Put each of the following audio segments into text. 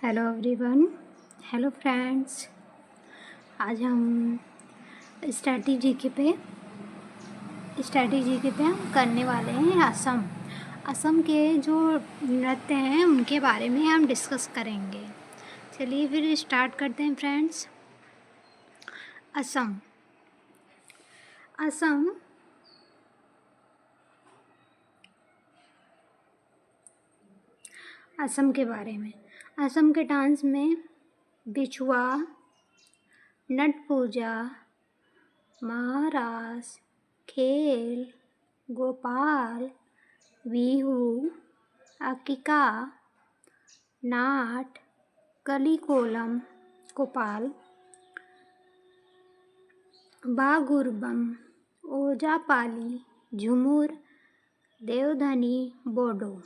Hello everyone. Hello friends. आज हम strategy पे हम करने वाले हैं असम के जो नृत्य हैं उनके बारे में हम डिस्कस करेंगे। चलिए फिर स्टार्ट करते हैं फ्रेंड्स। असम असम असम के बारे में। असम के डांस में बिछुआ, नट पूजा, महारास, खेल, गोपाल, बिहू, अकिका, नाट, कलीकोलम, कोपाल, बागुरबम, ओजापाली, झुमुर, देवधनी, बोडो,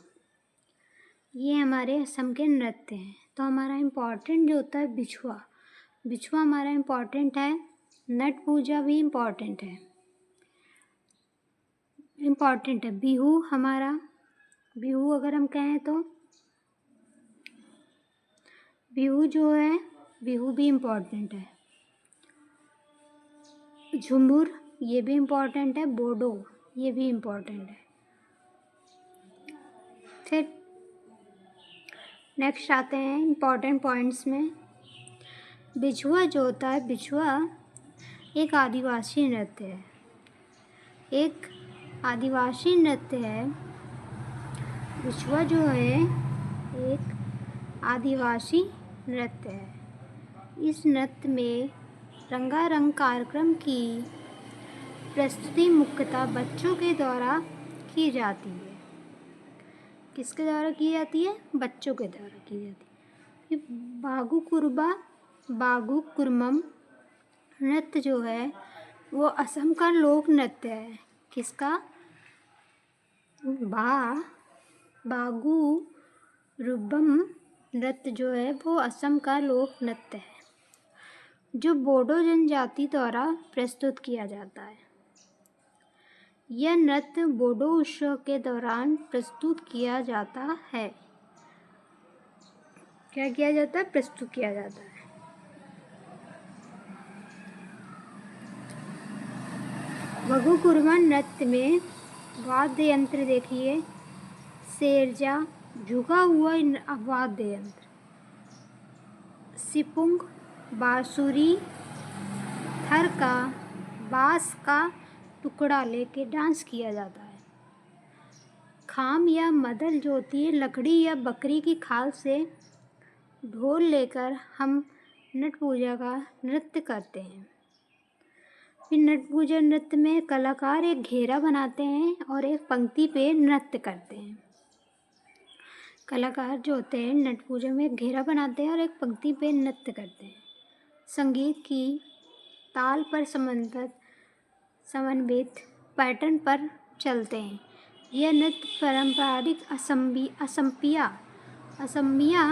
ये हमारे असम के नृत्य हैं। तो हमारा इम्पॉर्टेंट जो होता है बिछुआ हमारा इम्पॉर्टेंट है। नट पूजा भी इम्पॉर्टेंट है। बिहू अगर हम कहें तो बिहू भी इम्पॉर्टेंट है। झुमुर ये भी इम्पॉर्टेंट है। बोडो ये भी इम्पॉर्टेंट है। फिर नेक्स्ट आते हैं इम्पॉर्टेंट पॉइंट्स में। बिछुआ जो होता है, बिछुआ एक आदिवासी नृत्य है। बिछुआ जो है एक आदिवासी नृत्य है। इस नृत्य में रंगारंग कार्यक्रम की प्रस्तुति मुख्यतः बच्चों के द्वारा की जाती है। किसके द्वारा की जाती है? बच्चों के द्वारा की जाती है। बागु कुरमम नृत्य जो है वो असम का लोक नृत्य है। किसका? बागु रुबम नृत्य जो है वो असम का लोक नृत्य है, जो बोडो जनजाति द्वारा प्रस्तुत किया जाता है। यह नृत्य बोडो उत्सव के दौरान प्रस्तुत किया जाता है। क्या किया जाता है? प्रस्तुत किया जाता है। बागु कुरमम नृत्य में वाद्य यंत्र देखिए। सेरजा झुका हुआ वाद्य यंत्र, सिपुंग बांसुरी, थरका बांस का टुकड़ा लेके डांस किया जाता है। खाम या मदल जो होती है लकड़ी या बकरी की खाल से ढोल लेकर हम नट पूजा का नृत्य करते हैं। फिर नट पूजा नृत्य में कलाकार एक घेरा बनाते हैं और एक पंक्ति पे नृत्य करते हैं। कलाकार जो होते हैं नट पूजा में एक घेरा बनाते हैं और एक पंक्ति पे नृत्य करते हैं। संगीत की ताल पर समन्वित पैटर्न पर चलते हैं। यह नृत्य पारंपरिक असमिया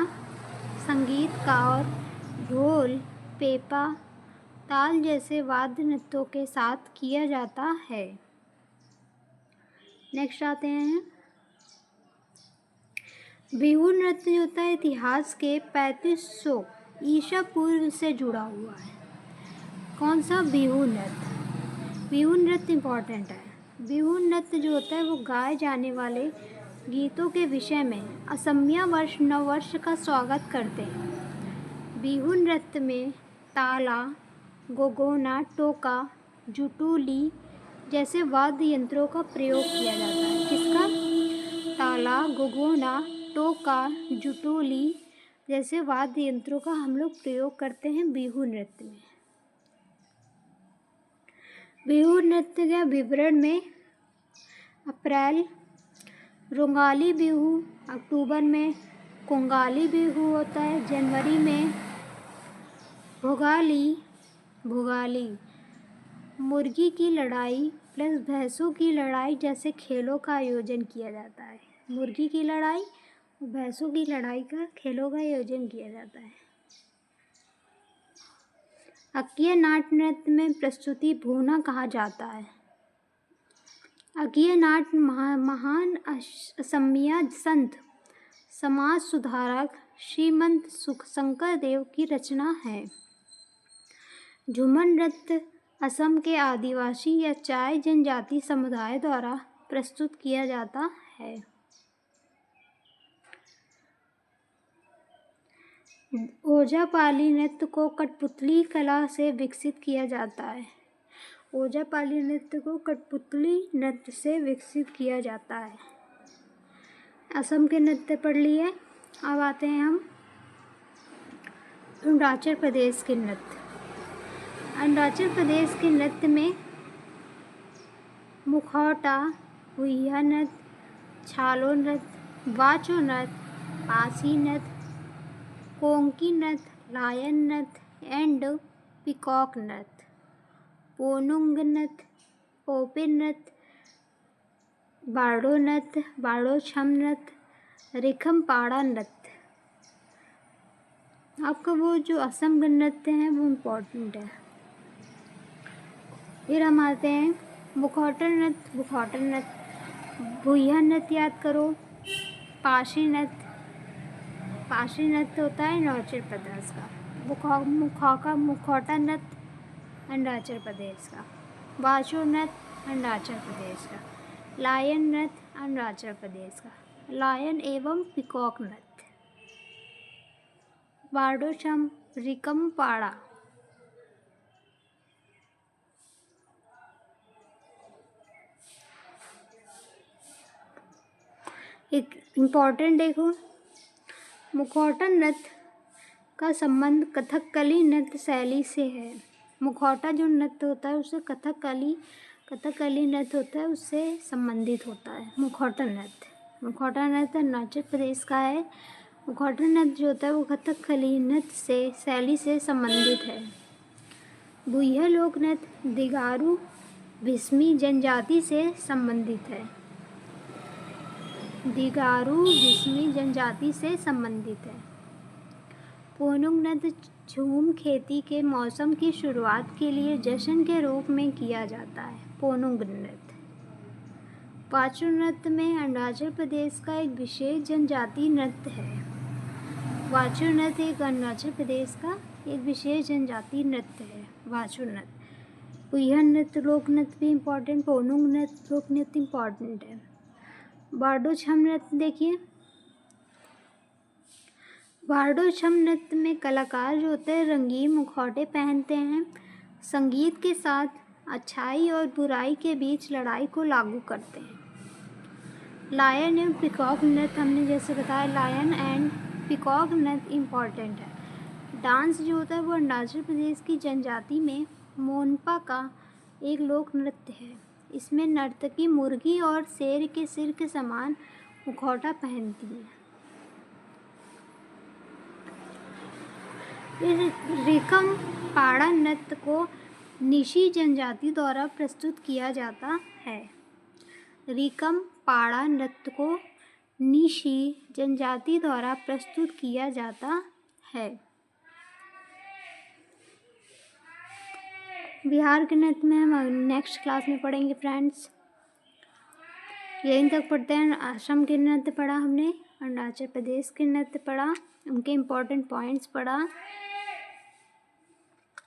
संगीत का और ढोल, पेपा, ताल जैसे वाद्य नृत्यों के साथ किया जाता है। नेक्स्ट आते हैं बिहू नृत्य जो होता है इतिहास के 3500 ईसा पूर्व से जुड़ा हुआ है। कौन सा? बिहू नृत्य इम्पॉर्टेंट है। बिहू नृत्य जो होता है वो गाए जाने वाले गीतों के विषय में असमिया नववर्ष का स्वागत करते हैं। बिहू नृत्य में ताला, गोगोना, टोका, जुटुली जैसे वाद्य यंत्रों का प्रयोग किया जाता है। किसका? ताला, गोगोना, टोका, जुटुली जैसे वाद्य यंत्रों का हम लोग प्रयोग करते हैं बिहू नृत्य में। बिहू नृत्य के विवरण में अप्रैल रोंगाली बिहू, अक्टूबर में कोंगाली बिहू होता है, जनवरी में भोगाली मुर्गी की लड़ाई प्लस भैंसों की लड़ाई जैसे खेलों का आयोजन किया जाता है। मुर्गी की लड़ाई और भैंसों की लड़ाई का खेलों का आयोजन किया जाता है। अकीय नाट नृत्य में प्रस्तुति भूना कहा जाता है। अकीय नाट महान असमिया संत समाज सुधारक श्रीमंत शंकर देव की रचना है। झूमर नृत्य असम के आदिवासी या चाय जनजाति समुदाय द्वारा प्रस्तुत किया जाता है। ओजापाली नृत्य को कठपुतली कला से विकसित किया जाता है। ओजापाली नृत्य को कठपुतली नृत्य से विकसित किया जाता है। असम के नृत्य पढ़ लिए। अब आते हैं हम अरुणाचल प्रदेश के नृत्य। अरुणाचल प्रदेश के नृत्य में मुखौटा, हुइया नृत्य, छालो नृत्य, वाचो नृत्य, पासी नृत्य, कोंकी नृत्य, लायन नृत्य एंड पिकॉक नृत्य, पोनुंग नृत्य, पोपे नृत्य, बारडो नृत्य, बारडो छम नृत्य, रिखमपाड़ा नृत्य। आपका वो जो असम का नृत्य है वो इम्पोर्टेंट है। फिर हम आते हैं मुखौटा नृत्य। मुखौटा नृत्य, भुइया नृत्य याद करो, पाशी नृत्य। पाशी नृत्य होता है अरुणाचल प्रदेश का। मुखौटा नृत्य अरुणाचल प्रदेश का। वाचो नृत्य अरुणाचल प्रदेश का। लायन नृत्य अरुणाचल प्रदेश का। लायन एवं पिकॉक नृत्य। बारडो छम, रिखमपाड़ा। एक इम्पॉर्टेंट देखो, मुखौटा नृत्य का संबंध कथकली नृत्य शैली से है। मुखौटा जो नृत्य होता है उसे कथकली नृत्य होता है, उससे संबंधित होता है मुखौटा नृत्य। मुखौटा नृत्य अरुणाचल प्रदेश का है। मुखौटा नृत्य जो होता है वो कथकली नृत्य से शैली से संबंधित है। भुइया लोक नृत्य दिगारू भिस्मी जनजाति से संबंधित है। दिगारू भिस्मी जनजाति से संबंधित है। पोनुंग नृत्य झूम खेती के मौसम की शुरुआत के लिए जश्न के रूप में किया जाता है। पोनुंग नृत्य। वाचो नृत्य में अरुणाचल प्रदेश का एक विशेष जनजाति नृत्य है। वाचो नृत्य एक अरुणाचल प्रदेश का एक विशेष जनजाति नृत्य है। वाचो नृत्य। भुइया नृत्य लोक नृत्य भी इम्पोर्टेंट। पोनुंग नृत्य लोक नृत्य इम्पोर्टेंट है। बारडो छम नृत्य देखिए। बारडो छम नृत्य में कलाकार जो होते हैं रंगीन मुखौटे पहनते हैं। संगीत के साथ अच्छाई और बुराई के बीच लड़ाई को लागू करते हैं। लायन एंड पिकॉक नृत्य हमने जैसे बताया, लायन एंड पिकॉक नृत्य इम्पॉर्टेंट है। डांस जो होता है वो अरुणाचल प्रदेश की जनजाति में मोनपा का एक लोक नृत्य है। इसमें नर्तकी मुर्गी और शेर के सिर के समान मुखौटा पहनती है। रिखमपाड़ा नृत्य को निशी जनजाति द्वारा प्रस्तुत किया जाता है। रिखमपाड़ा नृत्य को निशी जनजाति द्वारा प्रस्तुत किया जाता है। बिहार के नृत्य में हम नेक्स्ट क्लास में पढ़ेंगे फ्रेंड्स। यहीं तक पढ़ते हैं। असम के नृत्य पढ़ा हमने, अरुणाचल प्रदेश के नृत्य पढ़ा, उनके इम्पोर्टेंट पॉइंट्स पढ़ा।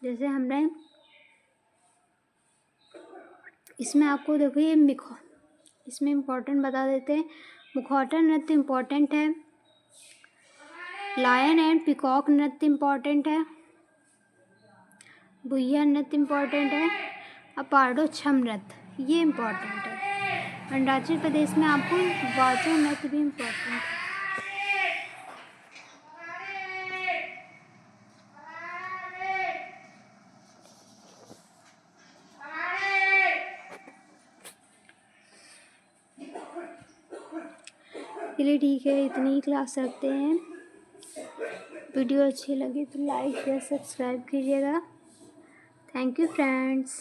जैसे हमने इसमें आपको देखो ये इसमें इम्पोर्टेंट बता देते हैं। मुखौटा नृत्य इम्पोर्टेंट है। लायन एंड पिकॉक नृत्य इम्पोर्टेंट है। भुइया नृत्य इम्पोर्टेंट है। और बारडो छम नृत्य ये इम्पोर्टेंट है। अरुणाचल प्रदेश में आपको वाचो नृत्य भी इम्पोर्टेंट है। चलिए ठीक है, इतनी ही क्लास रखते हैं। वीडियो अच्छी लगी तो लाइक या सब्सक्राइब कीजिएगा। Thank you friends.